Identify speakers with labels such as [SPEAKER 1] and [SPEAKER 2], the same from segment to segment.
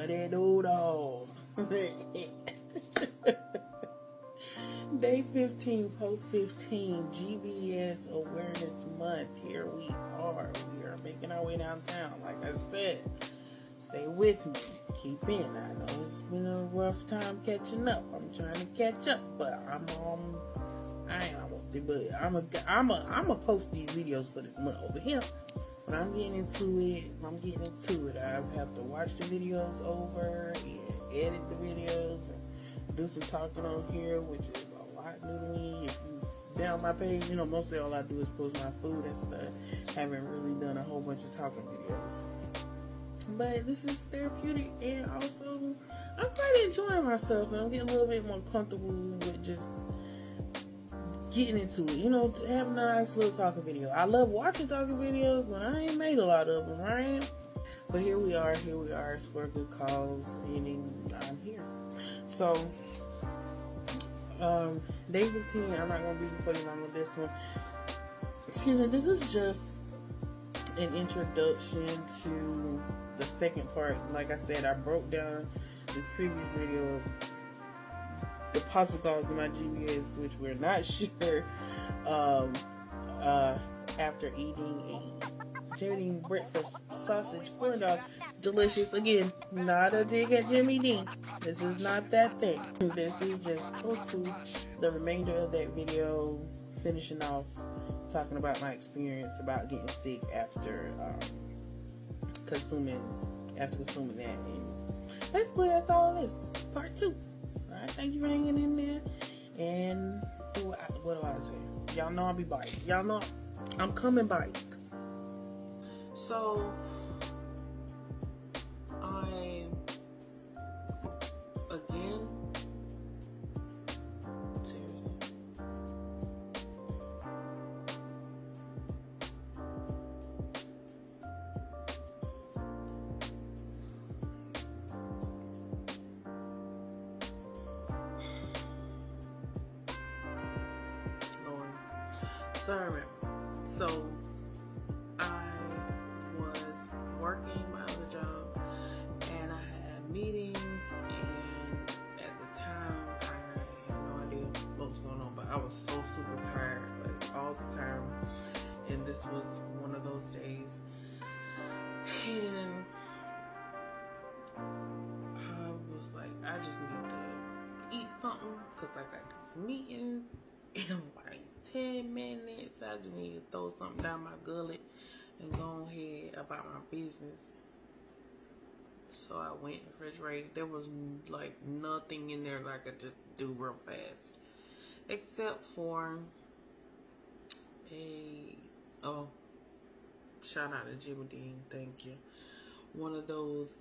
[SPEAKER 1] Buddy Doodle. Day 15, post 15, GBS Awareness Month. Here we are. We are making our way downtown. Like I said, stay with me. Keep in. I know it's been a rough time catching up. I'm trying to catch up, but I ain't almost there, but I'm a post these videos for this month over here. But I'm getting into it. I have to watch the videos over and edit the videos and do some talking on here, which is a lot new to me. If you down my page, mostly all I do is post my food and stuff. Haven't really done a whole bunch of talking videos. But this is therapeutic, and also I'm quite enjoying myself, and I'm getting a little bit more comfortable with just getting into it, having a nice little talking video. I love watching talking videos, but I ain't made a lot of them, right? But here we are, it's for a good cause, and I'm here. So, day 15, I'm not going to be before you long with this one. Excuse me, this is just an introduction to the second part. Like I said, I broke down this previous video of the possible cause of my GBS, which we're not sure, after eating breakfast sausage corn dog. Delicious. Again, not a dig at Jimmy Dean. This is not that thing. This is just close to the remainder of that video, finishing off talking about my experience about getting sick after consuming that. And basically, that's all it is. Part 2. Alright, thank you for hanging in there. And what do I say? Y'all know I'll be biting. Y'all know I'm coming biting. So, sorry. So I was working my other job, and I had meetings, and at the time I had no idea what was going on, but I was so super tired, like all the time, and this was one of those days, and I was like, I just need to eat something, because I got this meeting in like 10 minutes. I just need to throw something down my gullet and go ahead about my business. So I went in the refrigerator. There was like nothing in there that I could just do real fast, except for shout out to Jimmy Dean, thank you. One of those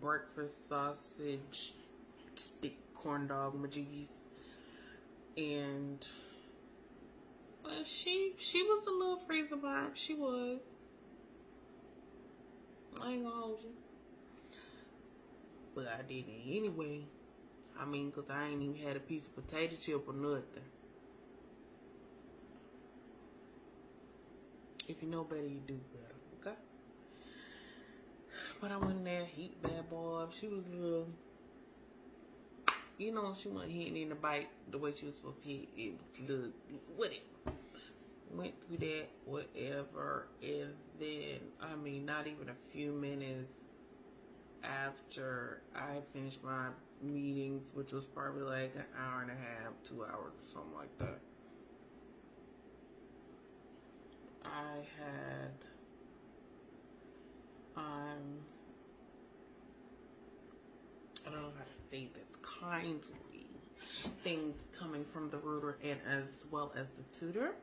[SPEAKER 1] breakfast sausage stick corn dog majiggies, and she was a little freezer vibe. She was. I ain't gonna hold you. But I did it anyway. I mean, because I ain't even had a piece of potato chip or nothing. If you know better, you do better, okay? But I went in there, heat bad boy. She was a little, she wasn't hitting in the bite the way she was supposed to hit. It was a little, whatever. Went through that, whatever, and then, not even a few minutes after I finished my meetings, which was probably like an hour and a half, 2 hours, or something like that, I had, I don't know how to say this kindly, things coming from the rooter and as well as the tutor.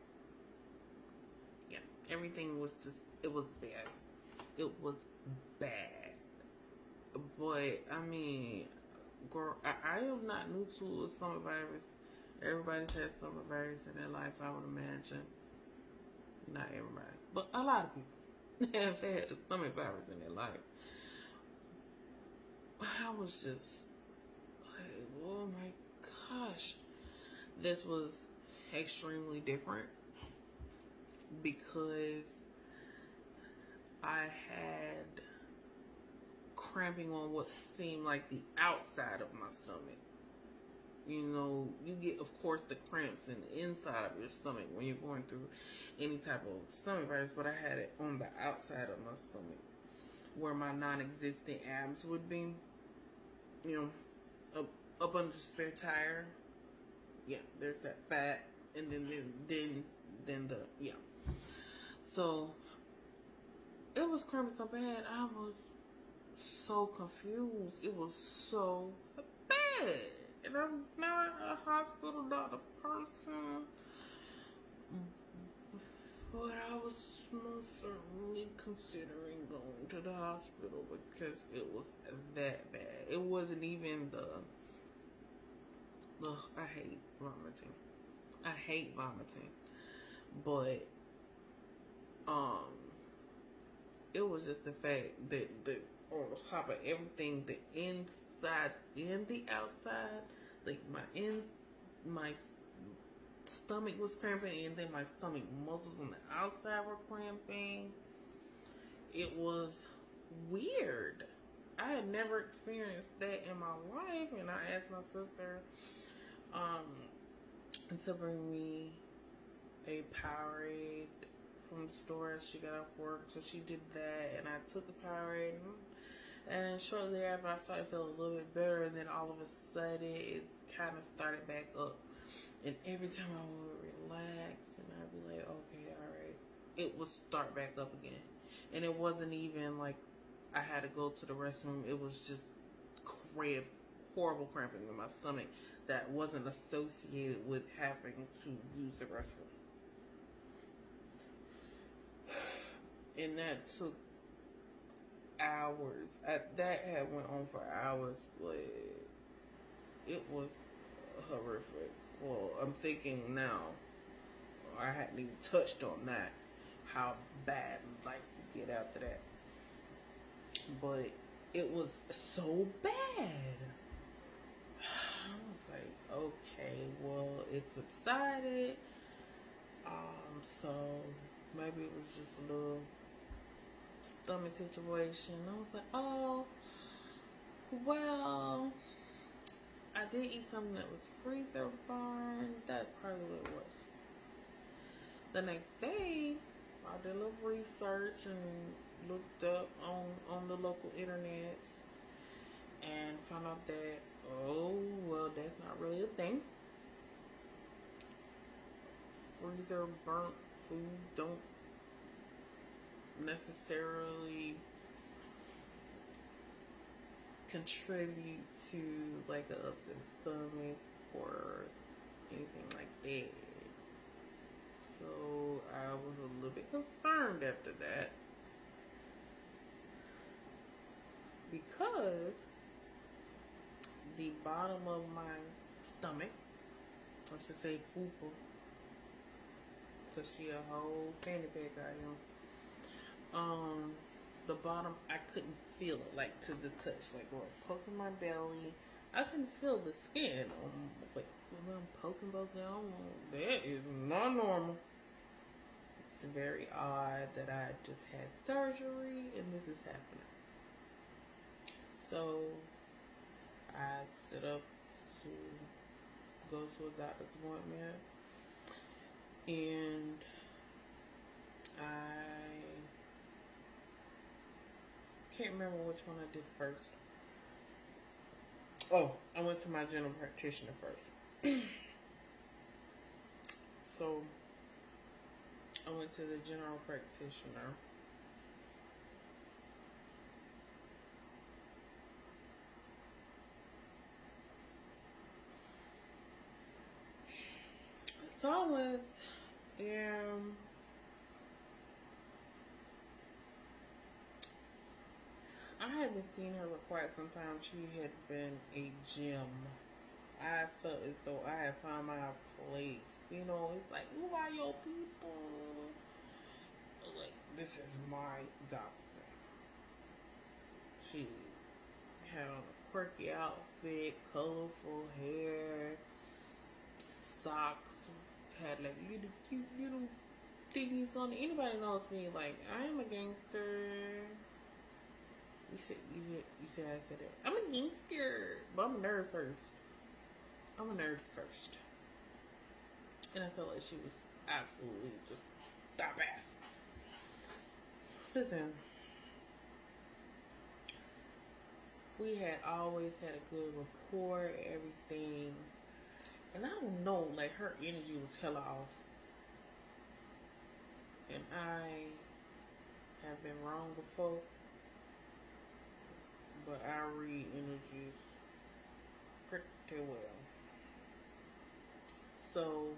[SPEAKER 1] Yeah, everything was just, it was bad. It was bad. But, girl, I am not new to a stomach virus. Everybody's had stomach virus in their life, I would imagine. Not everybody, but a lot of people have had a stomach virus in their life. But I was just like, oh my gosh. This was extremely different because I had cramping on what seemed like the outside of my stomach. You know, you get, of course, the cramps in the inside of your stomach when you're going through any type of stomach virus, but I had it on the outside of my stomach where my non-existent abs would be, you know, up under the spare tire. Yeah, there's that fat, and then the, yeah. So, it was cramping so bad, I was so confused. It was so bad. And I'm not a hospital doctor person, but I was most certainly considering going to the hospital because it was that bad. It wasn't even I hate vomiting. I hate vomiting. But, it was just the fact that on top of everything, the inside and the outside, like my stomach was cramping, and then my stomach muscles on the outside were cramping. It was weird. I had never experienced that in my life, and I asked my sister to bring me a Powerade from the store as she got off work. So she did that, and I took the Powerade, and shortly after I started feeling a little bit better, and then all of a sudden it kind of started back up. And every time I would relax and I'd be like, okay, alright, it would start back up again. And it wasn't even like I had to go to the restroom. It was just horrible cramping in my stomach that wasn't associated with having to use the restroom. And that took hours. That had went on for hours, but it was horrific. Well, I'm thinking now, I hadn't even touched on that, how bad life could get after that. But it was so bad. I was like, okay, well, it subsided. So maybe it was just a little stomach situation. I was like, oh, well, I did eat something that was freezer burned. That's probably what it was. The next day, I did a little research and looked up on the local internets and found out that, oh, well, that's not really a thing. Freezer burnt food don't necessarily contribute to like an upset stomach or anything like that. So I was a little bit concerned after that, because the bottom of my stomach, I should say fupa, because she a whole fanny pack I am. The bottom, I couldn't feel it, like to the touch, like when I'm poking my belly, I couldn't feel the skin. Like when I'm poking, that is not normal. It's very odd that I just had surgery and this is happening. So I set up to go to a doctor's appointment, and I can't remember which one I did first. Oh, I went to my general practitioner first. So I went to the general practitioner. So I went, and I hadn't seen her for quite some time. She had been a gem. I felt as though I had found my place. You know, it's like, who are your people? Like, this is my doctor. She had on a quirky outfit, colorful hair, socks, had like little cute little thingies on it. Anybody knows me, like, I am a gangster. You said I said it. I'm a gangster, but I'm a nerd first. I'm a nerd first, and I felt like she was absolutely just top ass. Listen, we had always had a good rapport, everything, and I don't know, like her energy was hella off, and I have been wrong before. But I read energies pretty well. So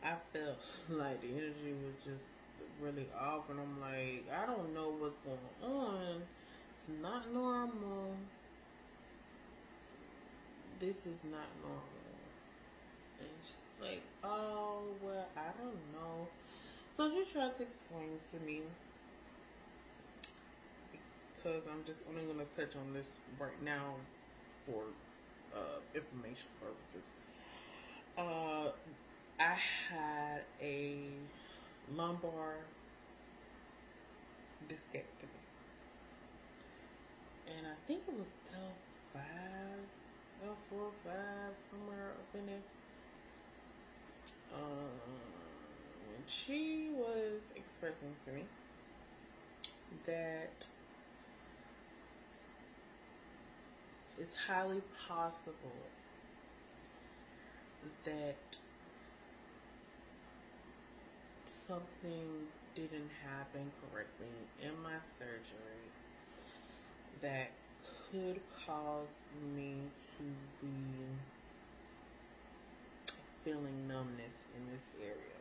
[SPEAKER 1] I felt like the energy was just really off, and I'm like, I don't know what's going on. It's not normal. This is not normal. And she's like, oh, well, I don't know. So she tried to explain to me, because I'm just only going to touch on this right now for information purposes. I had a lumbar discectomy, and I think it was L5, L4, 5, somewhere up in there. And she was expressing to me that it's highly possible that something didn't happen correctly in my surgery that could cause me to be feeling numbness in this area.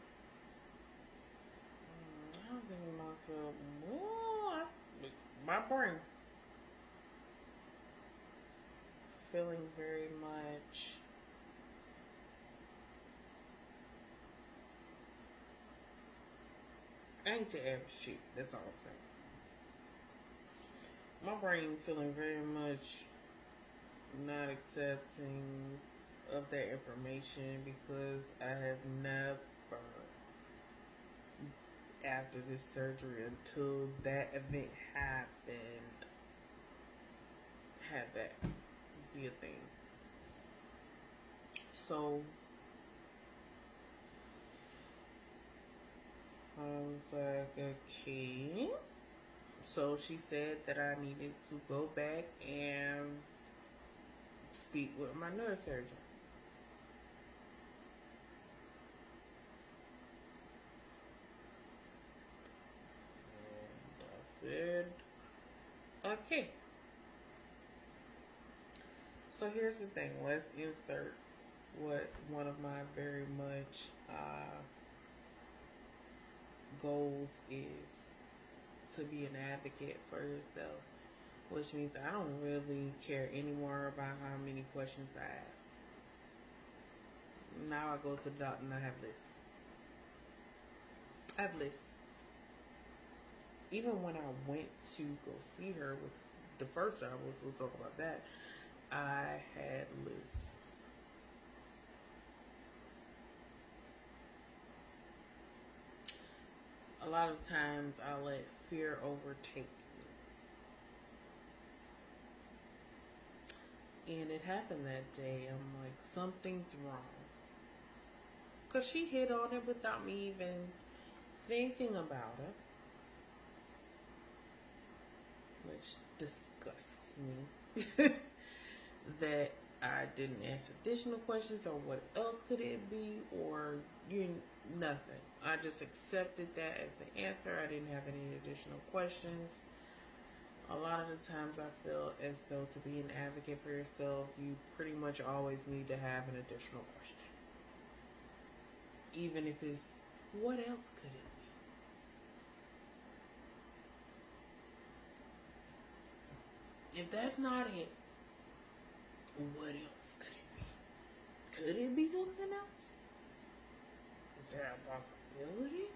[SPEAKER 1] I was thinking to myself, well, my brain feeling very much I ain't your average chick, that's all I'm saying. My brain feeling very much not accepting of that information, because I have never, after this surgery, until that event happened, had that be a thing. So I was like, okay. So she said that I needed to go back and speak with my neurosurgeon. And I said, okay. So here's the thing. Let's insert what one of my very much goals is: to be an advocate for yourself, which means I don't really care anymore about how many questions I ask. Now I go to the doctor and I have lists. I have lists. Even when I went to go see her with the first time, which we'll talk about that, I had lists. A lot of times I let fear overtake me. And it happened that day. I'm like, something's wrong. Because she hit on it without me even thinking about it. Which disgusts me. That I didn't ask additional questions, or what else could it be, or nothing. I just accepted that as the answer. I didn't have any additional questions. A lot of the times I feel as though to be an advocate for yourself, you pretty much always need to have an additional question. Even if it's, what else could it be? If that's not it, what else could it be? Could it be something else? Is there a possibility?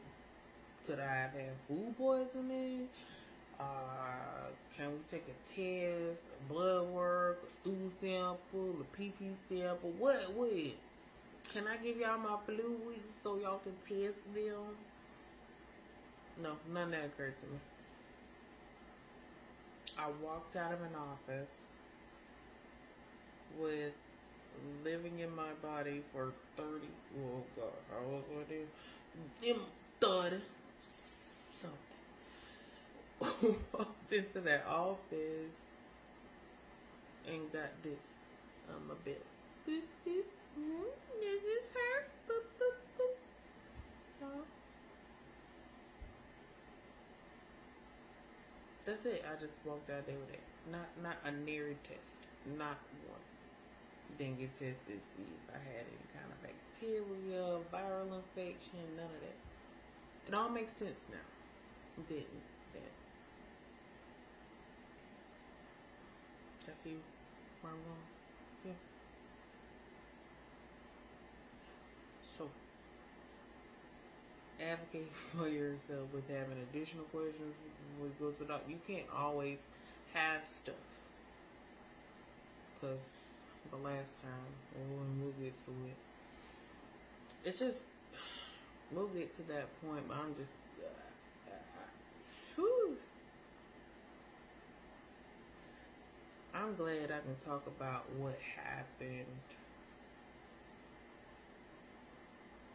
[SPEAKER 1] Could I have had food poisoning? Can we take a test, a blood work, a stool sample, a pee-pee sample? What? Can I give y'all my fluids so y'all can test them? No, none of that occurred to me. I walked out of an office with living in my body for 30, oh God, how was I there? 30 something. Walked into that office and got this on my bed. Boop, boop. Is this her? Boop, boop, boop. That's it. I just walked out there with it. Not a nary test. Not one. Didn't get tested to see if I had any kind of bacteria, viral infection, none of that. It all makes sense now. It didn't. I see where I'm going. Yeah. So, advocate for yourself with having additional questions when we go to the doctor. You can't always have stuff. Because the last time, when we'll get to it, it's just, we'll get to that point, but I'm just, whew. I'm glad I can talk about what happened.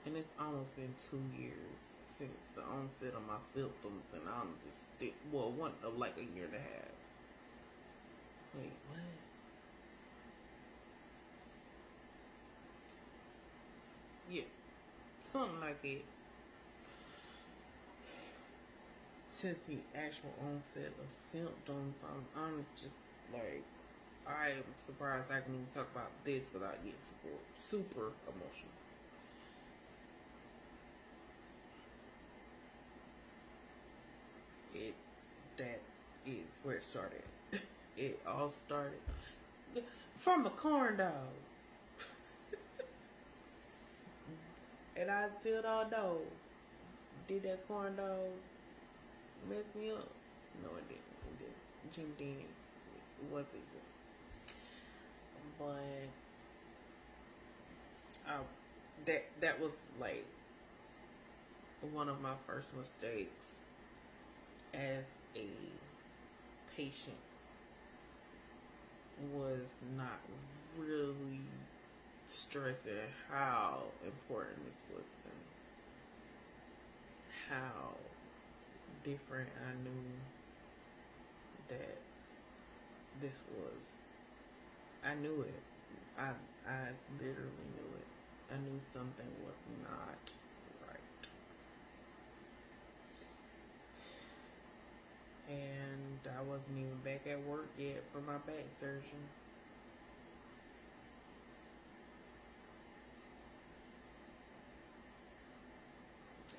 [SPEAKER 1] And it's almost been 2 years since the onset of my symptoms, and I'm just, like a year and a half. Wait, what? Yeah, something like it. Since the actual onset of symptoms, I'm just like, I am surprised I can even talk about this without getting super emotional. That is where it started. It all started from a corn dog. And I still don't know. Did that corn dog mess me up? No, it didn't. It didn't. Jim didn't. It wasn't good. But that was like one of my first mistakes as a patient, was not really stressing how important this was to me. How different I knew that this was. I knew it. I literally knew it. I knew something was not right. And I wasn't even back at work yet for my back surgery.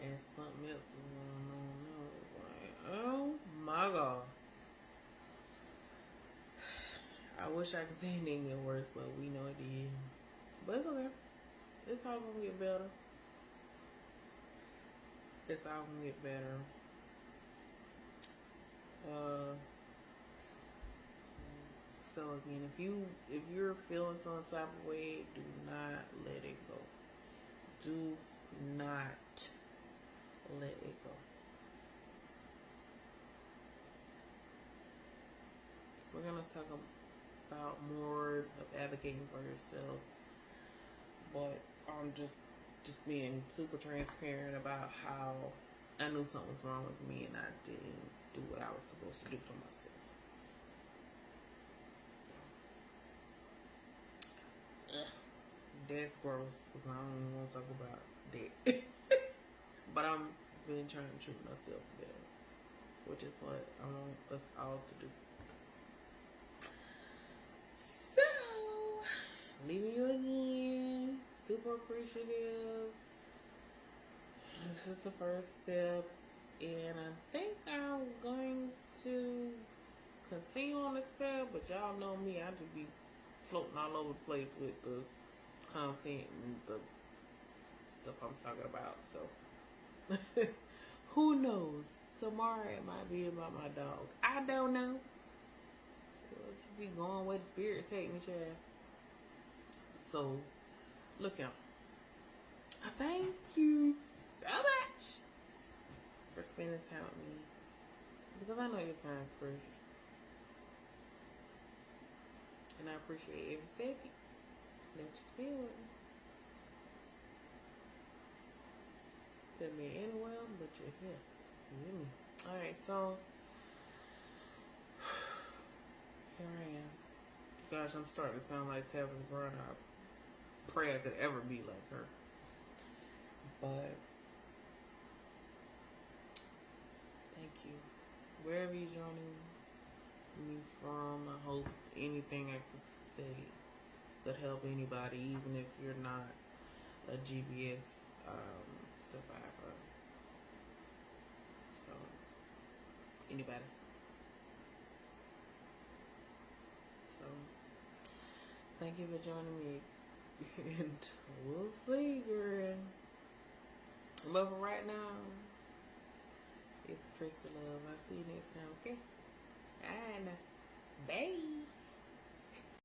[SPEAKER 1] And something else was going on. Like, oh my God. I wish I could say it didn't get worse, but we know it did. But it's okay. It's all gonna get better. It's all gonna get better. So again, if you're feeling some type of way, do not let it go. Do not let it go. We're gonna talk about more of advocating for yourself, but I'm just being super transparent about how I knew something was wrong with me and I didn't do what I was supposed to do for myself. That's gross because I don't even want to talk about that. But I'm really trying to treat myself better, which is what I want us all to do. So, leaving you again. Super appreciative. This is the first step, and I think I'm going to continue on this path, but y'all know me, I just be floating all over the place with the content and the stuff I'm talking about. So who knows? Tomorrow it might be about my dog. I don't know. It'll just be going where the spirit take me, child. So look out. I thank you so much for spending time with me, because I know your time's precious. and I appreciate every second that you spend with me. Send me anywhere, but you're here. You hear me? Alright, so here I am. Gosh, I'm starting to sound like Tabitha Brown. I pray I could ever be like her. But thank you. Wherever you're joining me from, I hope anything I could say could help anybody, even if you're not a GBS survivor. So, anybody. So, thank you for joining me. And we'll see, girl. But for right now, it's Crystal Love. I'll see you next time, okay? Alright, bye.